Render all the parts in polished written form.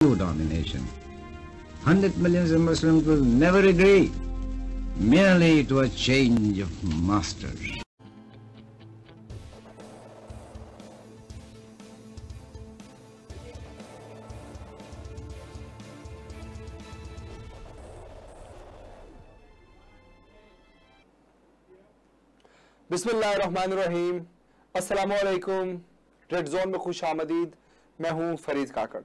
domination. 100 millions of Muslims will never agree, merely to a change of masters. बिस्मिल्लाहिर्रहमानिर्रहीम, अस्सलाम वालेकुम। Red zone में खुश आमदीद। मैं हूं फरीद काकड़।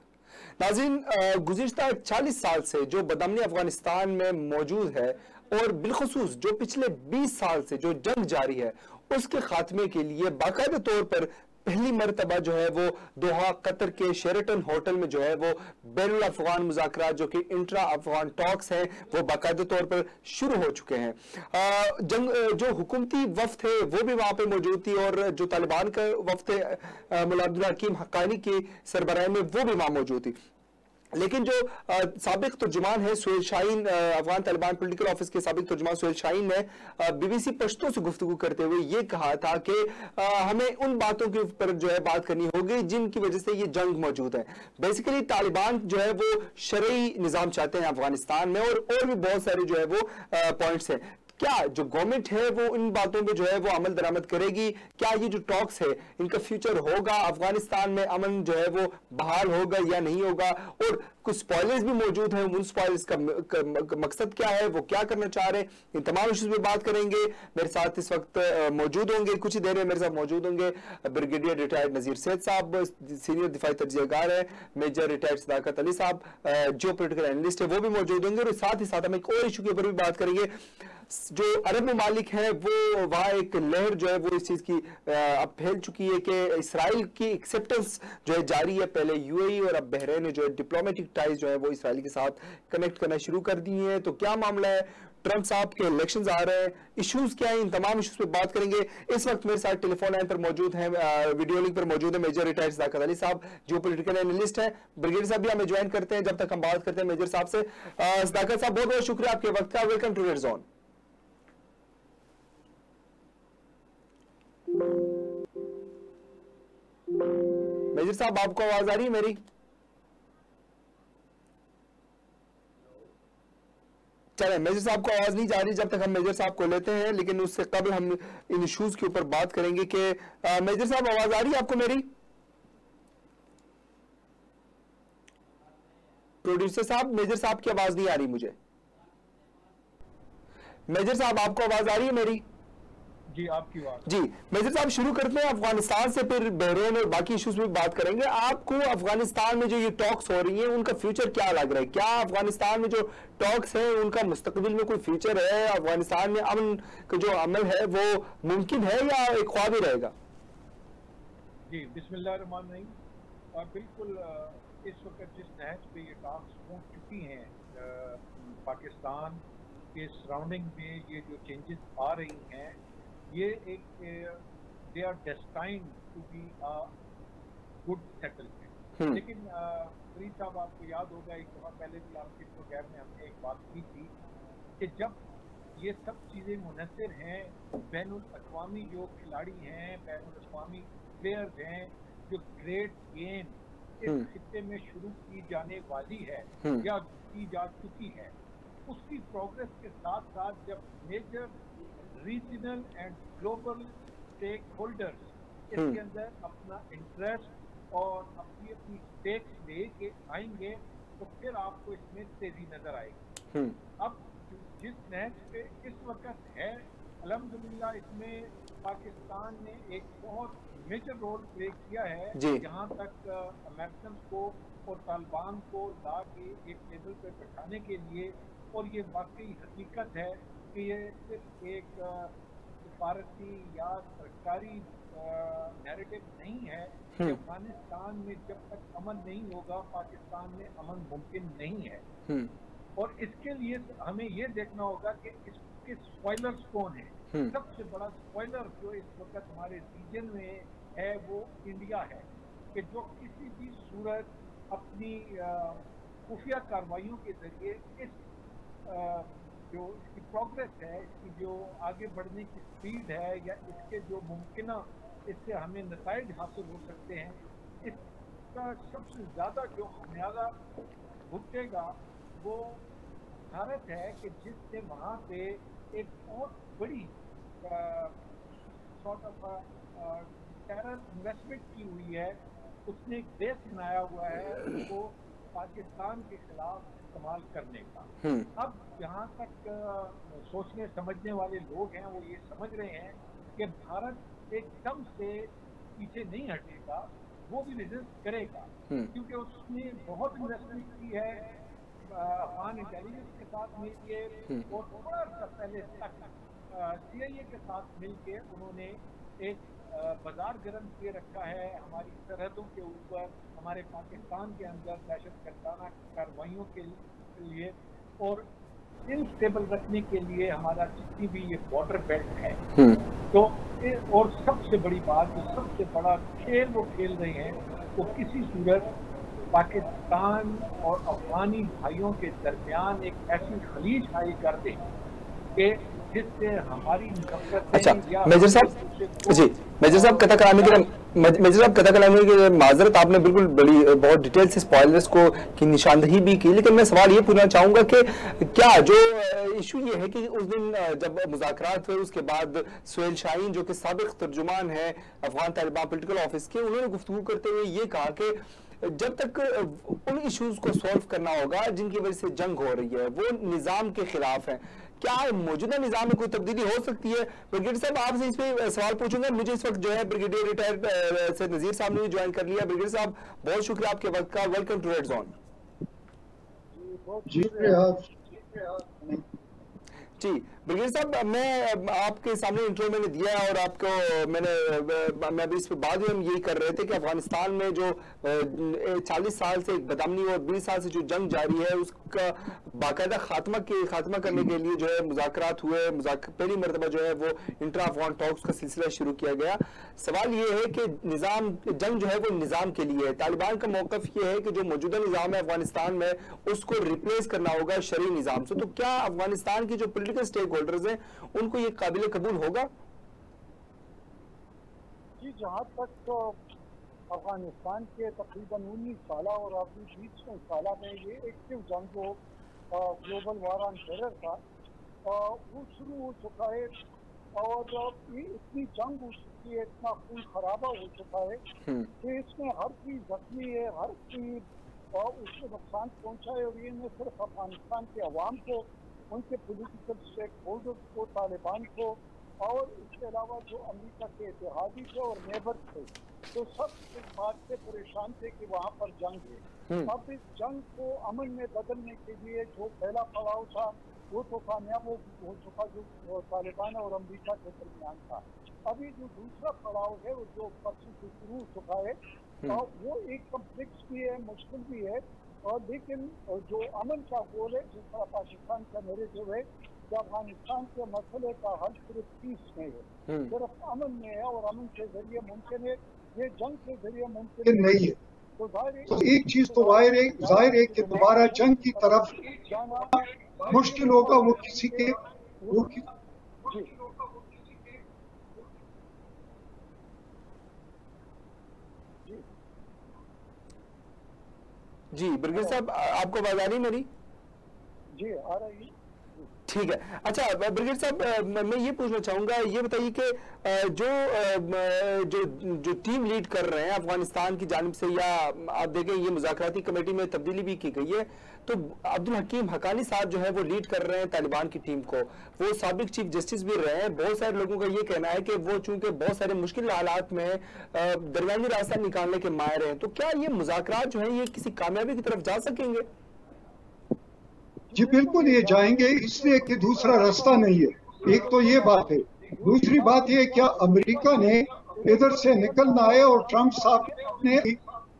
नाज़रीन, गुज़िश्ता 40 साल से जो बदअमनी अफगानिस्तान में मौजूद है और बिलखुसूस जो पिछले 20 साल से जो जंग जारी है उसके खात्मे के लिए बाकायदा तौर पर पहली मरतबा जो है वो दोहा कतर के शेरेटन होटल में जो है वो बैनुल अफगान मुज़ाकरात जो कि इंट्रा अफगान टॉक्स हैं वो बाकायदा तौर पर शुरू हो चुके हैं। जो हुकूमती वफ्द है वो भी वहाँ पे मौजूद थी और जो तालिबान का वफ्द है मुल्ला अब्दुल हकीम हक्कानी की सरबराही में वो भी वहाँ मौजूद थी। लेकिन जो साबिक तर्जुमान है सुहेल शाहीन, अफगान तालिबान पॉलिटिकल ऑफिस के साबिक तर्जुमान सुहेल शाहीन ने बीबीसी पश्तो से गुफ्तगू करते हुए ये कहा था कि हमें उन बातों के ऊपर जो है बात करनी होगी जिनकी वजह से ये जंग मौजूद है। बेसिकली तालिबान जो है वो शरई निज़ाम चाहते हैं अफगानिस्तान में और भी बहुत सारे जो है वो पॉइंट्स हैं। क्या जो गवर्नमेंट है वो इन बातों पे जो है वो अमल दरामद करेगी? क्या ये जो टॉक्स है इनका फ्यूचर होगा? अफगानिस्तान में अमन जो है वो बहाल होगा या नहीं होगा? और कुछ स्पॉयलर्स भी मौजूद हैं, उन स्पॉयलर्स का मकसद क्या है, वो क्या करना चाह रहे हैं, इन तमाम इश्यूज पे बात करेंगे। मेरे साथ इस वक्त मौजूद होंगे, कुछ ही देर में मेरे साथ मौजूद होंगे ब्रिगेडियर रिटायर्ड नज़ीर सैयद साहब, सीनियर दिफाई तज्ज़ियाकार है, मेजर रिटायर्ड सदाकत अली साहब जो पोलिटिकल एनालिस्ट है वो भी मौजूद होंगे। और साथ ही साथ हम एक और इशू के ऊपर भी बात करेंगे। जो अरब ममालिक है वो वहाँ एक लहर जो है वो इस चीज़ की अब फैल चुकी है कि इसराइल की एक्सेप्टेंस जो है जारी है। पहले यूएई और अब बहरीन ने जो है डिप्लोमेटिक टाइज जो है वो इसराइल के साथ कनेक्ट करना शुरू कर दिए हैं। तो क्या मामला है? ट्रंप साहब के इलेक्शंस आ रहे हैं, इश्यूज क्या है, इन तमाम इश्यूज पे बात करेंगे। इस वक्त मेरे साथ टेलीफोन लाइन पर मौजूद हैं, वीडियो लिंक पर मौजूद है मेजर रिटायर्ड सदाकत अली साहब जो पॉलिटिकल एनालिस्ट हैं। ब्रिगेडियर साहब भी हमें ज्वाइन करते हैं जब तक हम बात करते हैं मेजर साहब से। सदाकत साहब बहुत बहुत शुक्रिया आपके वक्त का। Welcome to red zone. Major साहब आपको आवाज आ रही है मेरी? चले, मेजर साहब को आवाज नहीं जा रही जब तक हम मेजर साहब को लेते हैं, लेकिन उससे कबल हम इन इश्यूज के ऊपर बात करेंगे कि मेजर साहब आवाज आ रही है आपको मेरी? प्रोड्यूसर साहब, मेजर साहब की आवाज नहीं आ रही मुझे। मेजर साहब आपको आवाज आ रही है मेरी? जी, आपकी बात। जी मेजर साहब, शुरू करते हैं अफगानिस्तान से, फिर बहरीन और बाकी इश्यूज में बात करेंगे। आपको अफगानिस्तान में जो ये टॉक्स हो रही हैं उनका फ्यूचर क्या लग रहा है? क्या अफगानिस्तान में जो टॉक्स हैं उनका मुस्तकबिल में कोई फ्यूचर है? अफगानिस्तान में अमन का जो अमल है वो मुमकिन है या एक ख्वाब ही रहेगा? जी, बिस्मिल्लाहिर्रहमानिर्रहीम। और बिल्कुल इस वक्त जिस नहज पे ये टॉक्स पहुंच चुकी हैं पाकिस्तान के सराउंडिंग में ये जो चेंजेस आ रही हैं ये एक they are destined to be a good settlement. लेकिन फरीद साहब, आपको याद होगा एक दफ़ा पहले भी आपके प्रोग्राम में हमने एक बात की थी कि जब ये सब चीज़ें मुनस्सर हैं, बैनुल अक़वामी जो खिलाड़ी हैं, बैनुल अक़वामी प्लेयर्स हैं, जो ग्रेट गेम इस खित्ते में शुरू की जाने वाली है या की जा चुकी है, उसकी प्रोग्रेस के साथ साथ जब major regional and global stakeholders इसके अंदर अपना इंटरेस्ट और अपनी अपनी स्टेक्स लेके आएंगे तो फिर आपको इसमें तेजी नजर आएगी। अब जिस नहज पे इस वक्त है अल्हम्दुलिल्लाह इसमें पाकिस्तान ने एक बहुत मेजर रोल प्ले किया है, जहाँ तक अमेरिकन को और तालिबान को ला के एक टेबल पे बैठाने के लिए। और ये वाकई हकीकत है कि ये सिर्फ एक सिफारती या सरकारी नैरेटिव नहीं है कि अफगानिस्तान में जब तक अमन नहीं होगा पाकिस्तान में अमन मुमकिन नहीं है। और इसके लिए हमें ये देखना होगा कि इसके स्पॉयलर्स कौन है। सबसे बड़ा स्पॉयलर जो इस वक्त हमारे रीजन में है वो इंडिया है कि जो किसी भी सूरत अपनी खुफिया कार्रवाइयों के जरिए इस जो इसकी प्रोग्रेस है, इसकी जो आगे बढ़ने की स्पीड है या इसके जो मुमकिन इससे हमें नताइज हासिल हो सकते हैं, इस इसका सबसे ज़्यादा जो खमियाजा भुगतेगा वो भारत है कि जिसने वहाँ पे एक बहुत बड़ी सॉर्ट ऑफ टेरर इन्वेस्टमेंट की हुई है। उसने एक बेस बनाया हुआ है उसको पाकिस्तान के खिलाफ इस्तेमाल करने का। अब जहाँ तक सोचने समझने वाले लोग हैं वो ये समझ रहे हैं कि भारत एकदम से पीछे नहीं हटेगा, वो भी रेजिस्ट करेगा क्योंकि उसने बहुत इन्वेस्टमेंट की है अफगान इंटेलिजेंस के साथ मिलके और थोड़ा सा पहले तक CIA के साथ मिलके उन्होंने एक बाजार गर्म किए रखा है हमारी सरहदों के ऊपर, हमारे पाकिस्तान के अंदर दहशतगर्दाना कार्रवाइयों के लिए और इनस्टेबल रखने के लिए हमारा जितनी भी ये बॉर्डर बेल्ट है। तो और सबसे बड़ी बात जो सबसे बड़ा खेल वो खेल रहे हैं वो किसी सूरत पाकिस्तान और अफगानी भाइयों के दरमियान एक ऐसी खलीज खाई कर दें कि जिससे हमारी अच्छा मेजर साहब जी, मेजर साहब कथा कलामी के लिए माजरत, आपने बिल्कुल बड़ी बहुत डिटेल से स्पॉयलर्स को की निशानदही भी की, लेकिन मैं सवाल ये पूछना चाहूंगा कि क्या जो इशू ये है कि उस दिन जब मुज़ाकरात हुए उसके बाद सुहेल शाहीन जो कि साबिक तर्जुमान है अफगान तालिबान पॉलिटिकल ऑफिस के, उन्होंने गुफ्तगू करते हुए ये कहा कि जब तक उन इश्यूज को सॉल्व करना होगा जिनकी वजह से जंग हो रही है वो निज़ाम के खिलाफ है, क्या मौजूदा निज़ाम में कोई तब्दीली हो सकती है? ब्रिगेडियर साहब आपसे इस पे सवाल पूछूंगा। मुझे इस वक्त जो है ब्रिगेडियर रिटायर्ड से नज़ीर साहब ने भी ज्वाइन कर लिया। ब्रिगेडियर साहब बहुत शुक्रिया आपके वक्त का, वेलकम टू रेड जोन। जी ब्रिगेडियर साहब, मैं आपके सामने इंट्रो मैंने दिया और आपको मैं अभी इस पर बात हम यही कर रहे थे कि अफगानिस्तान में जो 40 साल से एक बदअमनी और 20 साल से जो जंग जारी है उसका बाकायदा खात्मा करने के लिए जो है मुज़ाकरात हुए। पहली मरतबा जो है वो इंटर अफगान टॉक्स का सिलसिला शुरू किया गया। सवाल ये है कि निज़ाम जंग जो है वो निज़ाम के लिए है, तालिबान का मौक़िफ़ ये है कि जो मौजूदा निज़ाम है अफगानिस्तान में उसको रिप्लेस करना होगा शरई निज़ाम से। तो क्या अफगानिस्तान की जो पोलिटिकल स्टेक होल्डर्स हैं उनको ये काबिल कबूल होगा? जी, जहाँ तक अफगानिस्तान के तकरीबन 19 साल और अभी 20 साल में ये एक्टिव जंग जो ग्लोबल वार ऑन टेरर था वो शुरू हो चुका है और ये इतनी जंग हो चुकी है, इतना खून खराबा हो चुका है कि इसमें हर चीज जख्मी है, हर चीज उसको नुकसान पहुंचा है। और ये न सिर्फ अफगानिस्तान के अवाम को, उनके पोलिटिकल स्टेक होल्डर्स को, तालिबान को और इसके अलावा जो अमेरिका के इत्तेहादी थे और नेबर थे, तो सब इस बात से परेशान थे कि वहाँ पर जंग है। अब इस जंग को अमन में बदलने के लिए जो पहला पड़ाव था वो तो कामयाब हो चुका जो तालिबान और अमेरिका के दरमियान था। अभी जो दूसरा पड़ाव है वो जो परसों से शुरू हो चुका है वो एक कम्प्लेक्स भी है, मुश्किल भी है, और लेकिन जो अमन का गोल है जिस तरह पाकिस्तान का नैरेटिव है कि अफगानिस्तान के मसले का हल सिर्फ पीस में है, सिर्फ अमन में है और अमन के जरिए मुमकिन है, ये जंग के जरिए मुमकिन नहीं है। तो एक चीज तो जाहिर है कि दोबारा जंग की तरफ जाना मुश्किल होगा। वो किसी के जी ब्रिगेडियर साहब आपको आवाज आ रही मेरी? जी आ रही है। ठीक है। अच्छा ब्रिगेडियर साहब, मैं ये पूछना चाहूंगा, ये बताइए कि जो टीम लीड कर रहे हैं अफगानिस्तान की जानिब से, या आप देखें ये मुज़ाकराती कमेटी में तब्दीली भी की गई है, तो अब्दुल हकीम हकानी साहब जो है वो लीड कर रहे हैं तालिबान की टीम को, वो साबिक चीफ जस्टिस भी रहे हैं। बहुत सारे लोगों का ये कहना है कि वो चूंकि बहुत सारे मुश्किल हालात में दरमियानी रास्ता निकालने के माहिर हैं, तो क्या ये मुज़ाकरात जो है ये किसी कामयाबी की तरफ जा सकेंगे? जी बिल्कुल ये जाएंगे, इसलिए कि दूसरा रास्ता नहीं है। एक तो ये बात है, दूसरी बात ये क्या अमेरिका ने इधर से निकलना है और ट्रंप साहब ने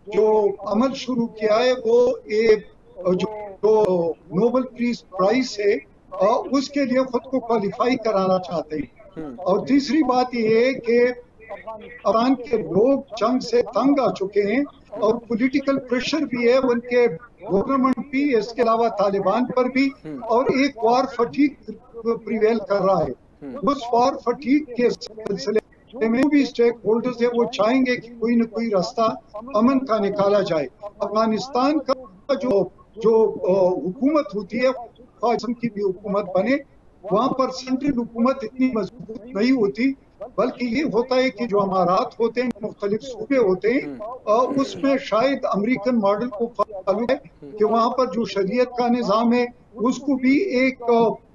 जो अमल शुरू किया है वो एक जो नोबेल पीस प्राइज है उसके लिए खुद को क्वालिफाई कराना चाहते हैं। और तीसरी बात ये है कि अफगान के लोग जंग से तंग आ चुके हैं और पॉलिटिकल प्रेशर भी है उनके गवर्नमेंट भी, इसके अलावा तालिबान पर भी, और एक वार फटीग प्रिवेल कर रहा है। उस वार फटीग के सिलसिले बारे में भी स्टेक होल्डर्स है वो चाहेंगे कि कोई न कोई रास्ता अमन का निकाला जाए। अफगानिस्तान का जो हुकूमत होती है, किस्म की भी हुकूमत बने, वहाँ पर सेंट्रल हुकूमत इतनी मजबूत नहीं होती, बल्कि ये होता है कि जो अमारात होते हैं, मुख्तलिफ सूबे होते हैं, उसमें शायद अमेरिकन मॉडल को फॉलो है कि वहाँ पर जो शरीयत का निज़ाम है उसको भी एक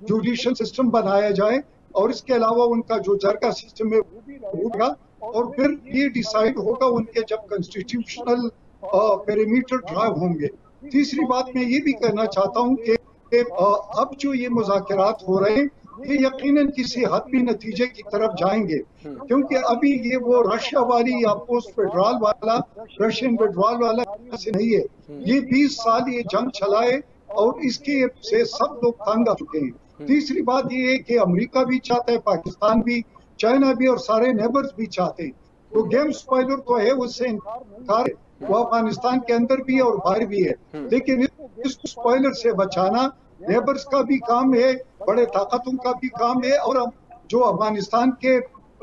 जुडिशल सिस्टम बनाया जाए, और इसके अलावा उनका जो जरगा सिस्टम है वो भी होगा, और फिर ये डिसाइड होगा उनके जब कॉन्स्टिट्यूशनल पेरीमीटर ड्रा होंगे। तीसरी बात मैं ये भी कहना चाहता हूँ कि अब जो ये मुज़ाकरात हो रहे हैं ये यकीनन किसी हतमी नतीजे की तरफ जाएंगे, क्योंकि अभी ये वो रशिया वाली या पोस्ट विड्रॉल वाला, रशियन विड्रॉल वाला से नहीं है। ये 20 साल ये जंग चलाए और इसके से सब लोग तंग आ चुके हैं। तीसरी बात ये है कि अमेरिका भी चाहता है, पाकिस्तान भी, चाइना भी, और सारे नेबर्स भी चाहते हैं। तो गेम स्पॉइलर तो है, उससे इनकार है, वो अफगानिस्तान के अंदर भी है और बाहर भी है, लेकिन इसको स्पॉइलर से बचाना नेबर्स का भी काम है, बड़े ताकतों का भी काम है, और जो अफगानिस्तान के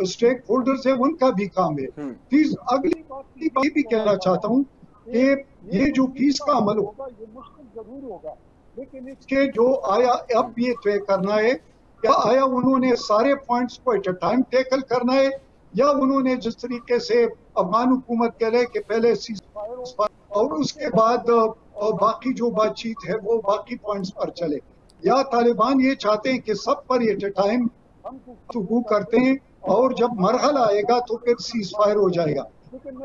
स्टेक होल्डर्स है उनका भी काम है। अगली बात ये भी कहना चाहता हूँ कि ये जो पीस का अमल होगा ये मुश्किल जरूर होगा, लेकिन इसके जो आया अब ये तय करना है, क्या आया उन्होंने सारे पॉइंट्स को एट अ टाइम टैकल करना है, या उन्होंने जिस तरीके से अफगान हुकूमत कह रहे कि पहले और उसके बाद और बाकी जो बातचीत है वो बाकी पॉइंट्स पर चले, या तालिबान ये चाहते हैं कि सब पर एट अ टाइम हम गुफ्तगू करते हैं और जब मरहला आएगा तो फिर सीज फायर हो जाएगा।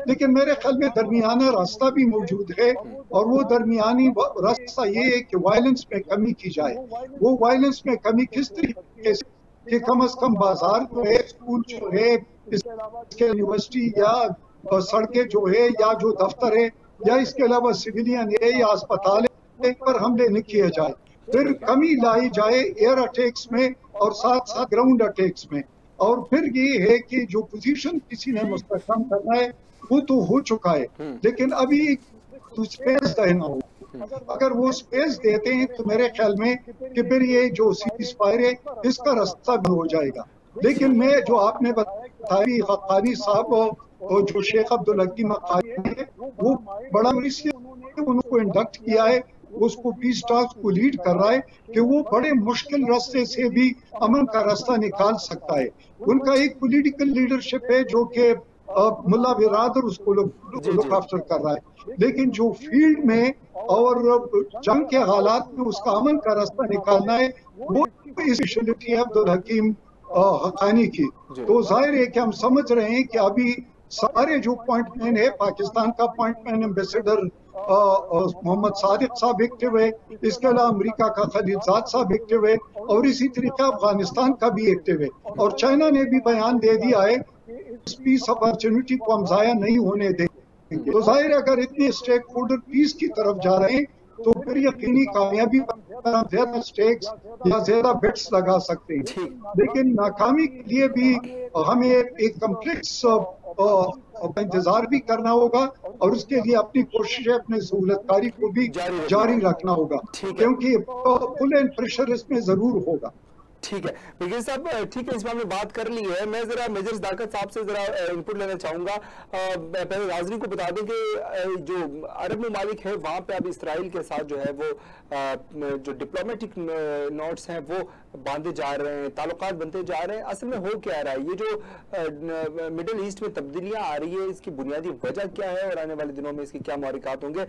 लेकिन मेरे ख्याल में दरमियाना रास्ता भी मौजूद है, और वो दरमियानी रास्ता ये है कि वायलेंस में कमी की जाए। वो वायलेंस में कमी किस तरीके से कि कम से कम बाजार जो है, स्कूल जो है, इसके यूनिवर्सिटी या सड़कें जो है, या जो दफ्तर है, या इसके अलावा सिविलियन है या अस्पताल है, पर हमले नहीं किए जाए। फिर कमी लाई जाए एयर अटैक्स में और साथ साथ ग्राउंड अटैक्स में। और फिर ये है कि जो पोजीशन किसी ने मुस्तहकम करना है वो तो हो चुका है, लेकिन अभी तो स्पेस देना हो। अगर वो स्पेस देते हैं तो मेरे ख्याल में कि फिर ये जो सीज फायर है इसका रास्ता भी हो जाएगा। लेकिन मैं जो आपने बताया हक्कानी साहब और जो शेख अब्दुल हकीम हक्कानी है, वो बड़ा इसलिए उनको इंडक्ट किया है, उसको पीस टॉक्स को लीड कर रहा है कि वो बड़े मुश्किल रास्ते से भी अमन का रास्ता निकाल सकता है। उनका एक पॉलिटिकल लीडरशिप है जो कि मुल्ला बिरादर उसको लुक आफ्टर कर रहा है, लेकिन जो फील्ड में और जंग के हालात में उसका अमन का रास्ता निकालना है वो स्पेशलिटी है अब्दुल हकीम हक्कानी की। तो जाहिर है कि हम समझ रहे हैं कि अभी सारे जो पॉइंट मैन है, पाकिस्तान का point man ambassador Mohammad Sadiq साहब एक्टिव है, इसके अलावा अमेरिका का खलीलजाद साहब एक्टिव है, और इसी तरीके अफगानिस्तान का भी एक्टिव है, और चाइना ने भी बयान दे दिया है इस पीस अपॉर्चुनिटी को हम जाया नहीं होने देंगे। तो जाहिर है अगर इतने स्टेक होल्डर पीस की तरफ जा रहे हैं तो फिर यकीनी कामयाबी पर ज्यादा स्टेक्स या ज्यादा बेट्स लगा सकते हैं, लेकिन नाकामी के लिए भी हमें एक कम्प्लेक्स इंतजार भी करना होगा, और उसके लिए अपनी कोशिश अपने सहूलतकारी को भी जारी रखना होगा, क्योंकि फुल एंड प्रेशर इसमें जरूर होगा। ठीक है मिर्जा साहब, ठीक है, इस बारे में बात कर ली है। मैं जरा मेजर सदाकत साहब से जरा इनपुट लेना चाहूंगा। पहले नाज़रीन को बता दें कि जो अरब ममालिक है वहाँ पे अब इसराइल के साथ जो है वो जो डिप्लोमेटिक नोट्स हैं वो बांधे जा रहे हैं, ताल्लुकात बनते जा रहे हैं। असल में हो क्या रहा है, ये जो मिडिल ईस्ट में तब्दीलियाँ आ रही है इसकी बुनियादी वजह क्या है और आने वाले दिनों में इसके क्या मुहरिकात होंगे?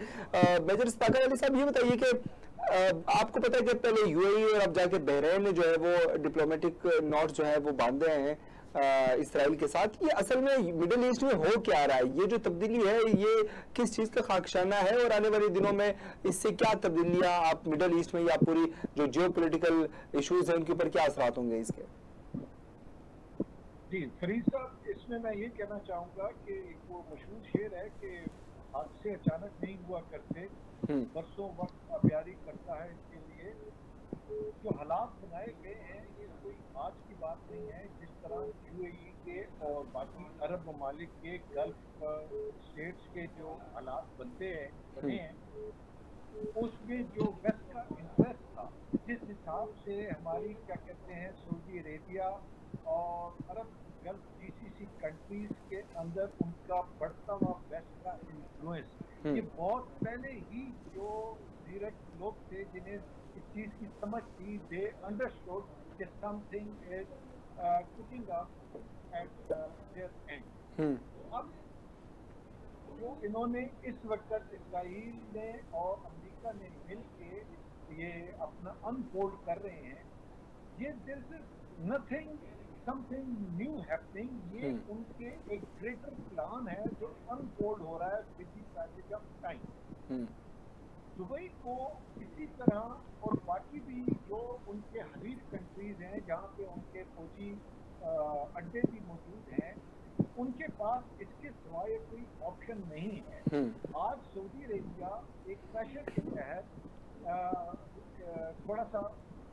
मेजर सदाकत अली साहब ये बताइए कि आपको पता है कि पहले यूएई और अब जाके बहरीन ने जो है वो डिप्लोमेटिक नोट जो है वो बांधे हैं इसराइल के साथ। ये असल में मिडिल ईस्ट में हो क्या रहा है, ये जो तब्दीली है ये किस चीज़ का खाकशाना है और आने वाले दिनों में इससे क्या तब्दीलियां आप मिडिल ईस्ट में या पूरी जो जियोपॉलिटिकल इश्यूज हैं उनके ऊपर क्या असरात होंगे इसके? जी फरीद साहब, इसमें मैं ये कहना चाहूँगा कि वो मशहूर शेर है कि हादसे अचानक नहीं हुआ करते, बरसों वक्त अबियारी करता है। इसके लिए जो हालात बनाए गए हैं ये कोई आज की बात नहीं है। जिस तरह यूएई के और बाकी अरब ममालिक के गल्फ स्टेट्स के जो हालात बने हैं उसमें जो वेस्ट का इंटरेस्ट था, जिस हिसाब से हमारी क्या कहते हैं सऊदी अरेबिया اور عرب گلف GCC کنٹریز کے اندر ان کا بڑھتا ہوا ویسٹ کا انفلوئنس، یہ بہت پہلے ہی جو زیرک لوگ تھے جنہیں اس چیز کی سمجھ تھی، دے انڈرسٹوڈ کہ something is cooking up at there and. اب جو انہوں نے اس وقت اسرائیل نے اور امریکہ نے مل کے یہ اپنا انفولڈ کر رہے ہیں، یہ there is nothing something new happening، یہ ان کے ایک گریٹر پلان ہے جو انفولڈ ہو رہا ہے with the passage of time. Dubai کو اسی طرح اور باقی بھی جو ان کے حریف کنٹریز ہیں جہاں پہ ان کے فوجی اڈے بھی موجود ہیں، ان کے پاس اس کے سوائے کوئی آپشن نہیں ہے. آج سعودی عربیہ ایک پریشر کے تحت تھوڑا سا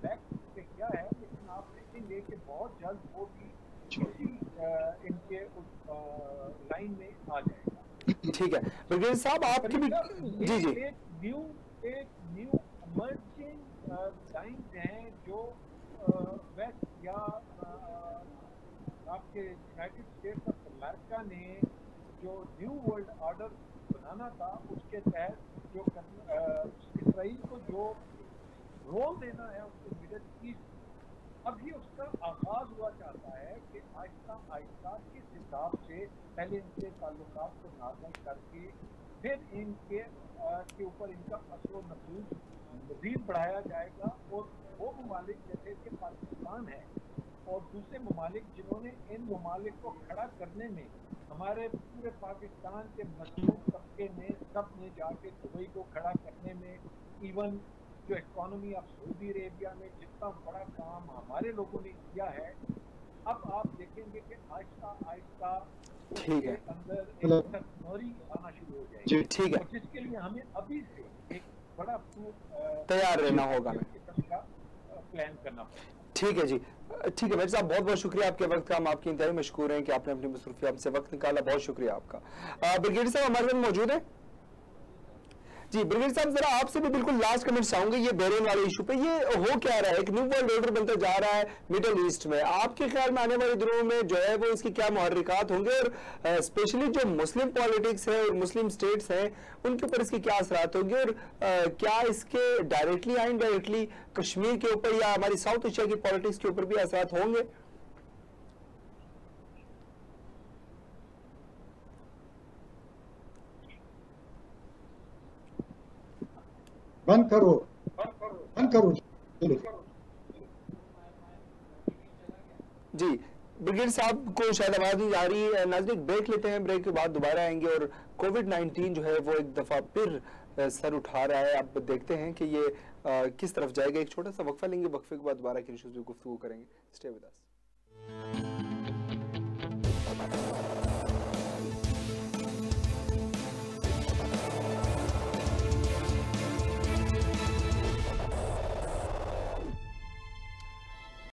بیک پہ کیا ہے، لیکن آپ دیکھیں گے کہ بہت جلد وہ بھی اسی ان کے لائن میں آ جائے گا. ٹھیک ہے برگیڈیئر صاحب، آپ کی بھی جی جی ایک نیو ایمرجنگ لائنز ہیں جو ویسٹ یا آپ کے یونائٹڈ اسٹیٹس آف امریکہ نے جو نیو ورلڈ آرڈر بنانا تھا، اس کے تحت جو اسرائیل کو جو رول دینا ہے اس کو مڈل ایسٹ، ابھی اس کا آغاز ہوا چاہتا ہے کہ آہستہ آہستہ کس حساب سے پہلے ان کے تعلقات کو نازل کر کے پھر ان کے اوپر ان کا اثر و نفوذ مزید بڑھایا جائے گا. اور وہ ممالک جیسے کہ پاکستان ہے اور دوسرے ممالک جنہوں نے ان ممالک کو کھڑا کرنے میں، ہمارے پورے پاکستان کے مضبوط طبقے نے سب نے جا کے دبئی کو کھڑا کرنے میں، ایون جو اکانومی آف سعودی عربیہ میں جتنا بڑا کام ہمارے لوگوں نے کیا ہے، اب آپ دیکھیں گے کہ آہستہ آہستہ ٹھیک ہے اندر ایک تکنوری آنا شروع ہو جائے گی. ٹھیک ہے، جس کے لیے ہمیں ابھی سے ایک بڑا تیار رہنا ہوگا، پلان کرنا پڑے. ٹھیک ہے جی. ٹھیک ہے بھائی صاحب، بہت بہت شکریہ آپ کے وقت کا، ہم آپ کی انتہائی مشکور ہیں کہ آپ نے اپنی مصروفیات سے وقت نکالا، بہت شکریہ آپ کا. برگیڈیئر صاحب ہمارے ساتھ موجود ہیں. جی برگیڈیئر صاحب، ذرا آپ سے بھی بالکل لاسٹ کمنٹ چاہوں گے یہ بحرین والے ایشو پہ. یہ ہو کیا رہا ہے، ایک نیو ورلڈ آرڈر بنتا جا رہا ہے مڈل ایسٹ میں، آپ کے خیال میں آنے والے دنوں میں جو ہے وہ اس کی کیا محرکات ہوں گے، اور اسپیشلی جو مسلم پالیٹکس ہے اور مسلم اسٹیٹس ہیں ان کے اوپر اس کے کیا اثرات ہوں گے، اور کیا اس کے ڈائریکٹلی یا انڈائریکٹلی کشمیر کے اوپر یا ہماری ساؤتھ ایشیا کی پالیٹکس کے اوپر بھی اثرات ہوں گے؟ بند کرو. جی برگیڈیئر صاحب کو شاید آواز نہیں جا رہی ہے. ناظرین بریک لیتے ہیں، بریک کے بعد دوبارہ آئیں گے. اور کووڈ-19 جو ہے وہ ایک دفعہ پھر سر اٹھا رہا ہے. اب دیکھتے ہیں کہ یہ کس طرف جائے گا. ایک چھوٹا سا وقفہ لیں گے، وقفے کے بعد دوبارہ کی ایشوز پہ گفتگو کریں گے. Stay with us.